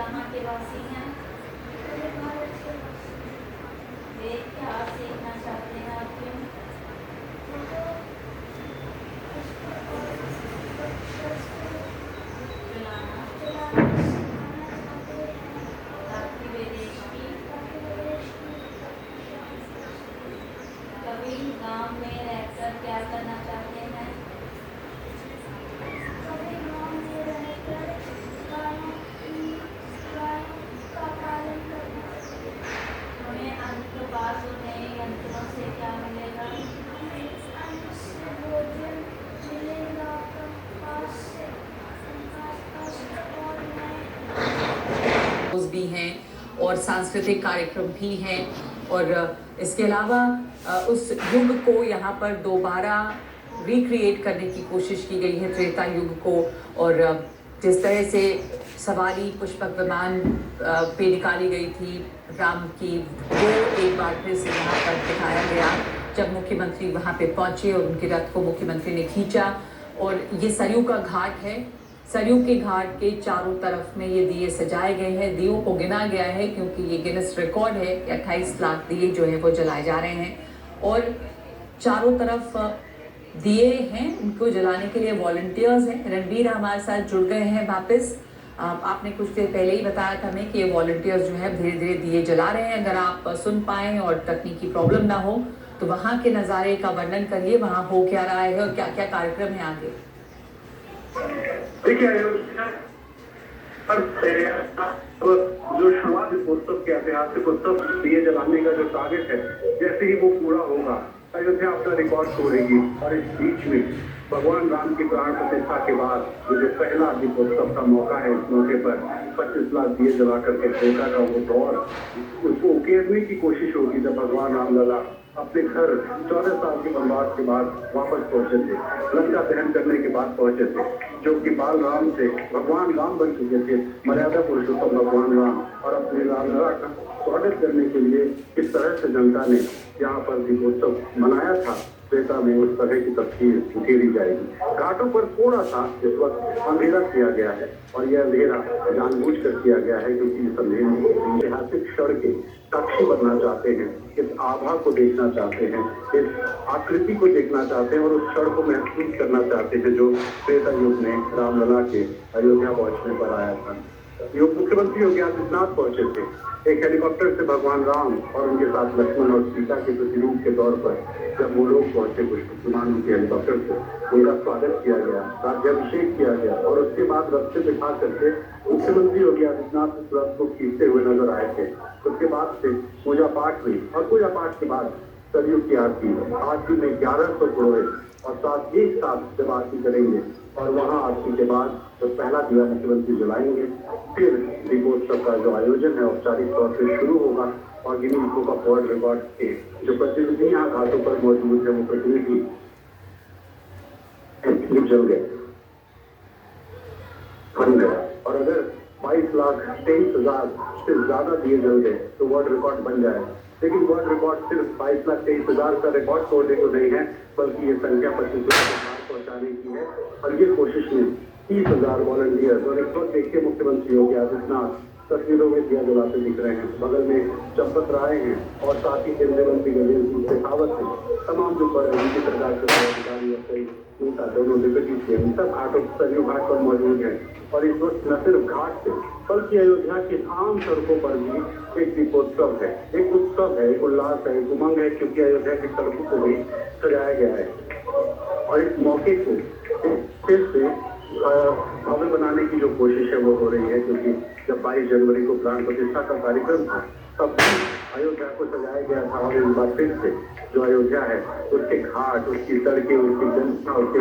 कहाँ के वासी हैं? वे क्या सीखना चाहते हैं आप? क्यों? ताकि वे देश की कभी गांव में रहकर क्या करना चाहते हैं? उन्हें अंत के बाद उन्हें यंत्रों से क्या मिलेगा? भी हैं और सांस्कृतिक कार्यक्रम भी हैं और इसके अलावा उस युग को यहाँ पर दोबारा रिक्रिएट करने की कोशिश की गई है, त्रेता युग को। और जिस तरह से सवारी पुष्पक विमान पे निकाली गई थी राम की, वो एक बार फिर से यहाँ पर दिखाया गया जब मुख्यमंत्री वहाँ पे पहुंचे और उनके रथ को मुख्यमंत्री ने खींचा। और ये सरयू का घाट है, सरयू के घाट के चारों तरफ में ये दिए सजाए गए हैं। दियों को गिना गया है क्योंकि ये गिनेस रिकॉर्ड है, 28 लाख दिए जो है वो जलाए जा रहे हैं। और चारों तरफ दिए हैं, उनको जलाने के लिए वॉलंटियर्स हैं। रणबीर हमारे साथ जुड़ गए हैं वापस। आपने कुछ देर पहले ही बताया था हमें कि ये वॉलंटियर्स जो है धीरे धीरे दिए जला रहे हैं। अगर आप सुन पाएँ और तकनीकी प्रॉब्लम ना हो तो वहाँ के नज़ारे का वर्णन करिए, वहाँ हो क्या रहा है और क्या क्या कार्यक्रम है आगे। देखिए, जो शुरुआत उत्सव के ऐतिहासिक उत्सव दिए जलाने का जो टारगेट है, जैसे ही वो पूरा होगा अयोध्या अपना रिकॉर्ड तोड़ेगी। और इस बीच में भगवान राम की प्राण प्रतिष्ठा के बाद जो पहला दीपोत्सव का मौका है, इस मौके पर 25 लाख दिए जला करके त्रेता का वो दौर उसको उकेरने की कोशिश होगी जब भगवान रामलला अपने घर 14 साल के वनवास के बाद वापस पहुंचे थे, लंका दहन करने के बाद पहुंचे थे, जो कि बाल राम से भगवान राम बन चुके थे, मर्यादा पुरुषोत्तम भगवान राम। और अपने रामलला का स्वागत करने के लिए किस तरह से जनता ने यहाँ पर दीपोत्सव मनाया था, त्रेता में उस तरह की तस्वीर उकेरी जाएगी। घाटों पर थोड़ा सा इस वक्त अंधेरा किया गया है और यह अंधेरा जानबूझकर किया गया है क्योंकि इस अंधेरे ऐतिहासिक क्षण के साक्षी बनना चाहते हैं, इस आभा को देखना चाहते हैं, इस आकृति को देखना चाहते हैं और उस क्षण को महसूस करना चाहते हैं जो त्रेता युग में रामलला के अयोध्या पहुंचने पर आया था। मुख्यमंत्री योगी आदित्यनाथ पहुंचे थे एक हेलीकॉप्टर से भगवान राम और उनके साथ लक्ष्मण और सीता के प्रतिरूप के तौर पर। जब वो लोग पहुंचे पुष्पक विमान उनके हेलीकॉप्टर से, उनका स्वागत किया गया, राज्याभिषेक किया गया और उसके बाद रथ से बिठा करके मुख्यमंत्री योगी आदित्यनाथ इस रथ को खींचते हुए नजर आए थे। उसके बाद से पूजा पाठ हुई और पूजा पाठ के बाद सरयू की आरती में 1100 पुरोहित और साथ एक साथ जब आरती करेंगे और वहाँ आरती के बाद तो पहला दिया मुख्यमंत्री जलाएंगे। फिर दीपोत्सव का जो आयोजन है औपचारिक तौर से शुरू होगा और Guinness book of world record के जो प्रतिनिधि यहाँ घाटों पर मौजूद है वो प्रतिनिधि जल गए, बन गया। और अगर 22,23,000 से ज्यादा दिए जल गए तो वर्ल्ड रिकॉर्ड बन जाए। लेकिन वर्ल्ड रिकॉर्ड सिर्फ 22,23,000 का रिकॉर्ड तोड़ने को नहीं है, बल्कि ये संख्या 25 लाख पहुंचाने की है। और ये कोशिश में 30,000 वॉलंटियर्स और इस वक्त देखिए मुख्यमंत्री योगी आदित्यनाथ तस्वीरों में दिया जलाते दिख रहे हैं। बगल में चंपत राय हैं और साथ ही केंद्रीय मंत्री गजेंद्र सिंह शेखावत हैं। तमाम जो बड़ी सरकार के अधिकारी और कई नेता दोनों डिप्टी सीएम सब घाटों सरयू घाट पर मौजूद है। और इस वक्त न सिर्फ घाट से बल्कि अयोध्या की आम सड़कों पर भी एक दीपोत्सव है, एक उत्सव है, एक उल्लास है, एक उमंग है, क्योंकि अयोध्या की सड़कों को भी सजाया गया है। और इस मौके को फिर से भव्य बनाने की जो कोशिश है वो हो रही है, क्योंकि जब 22 जनवरी को प्राण प्रतिष्ठा का कार्यक्रम था तब अयोध्या को सजाया गया था। और इस बार फिर से जो अयोध्या है उसके घाट, उसकी सड़कें, उसकी जनता, उसके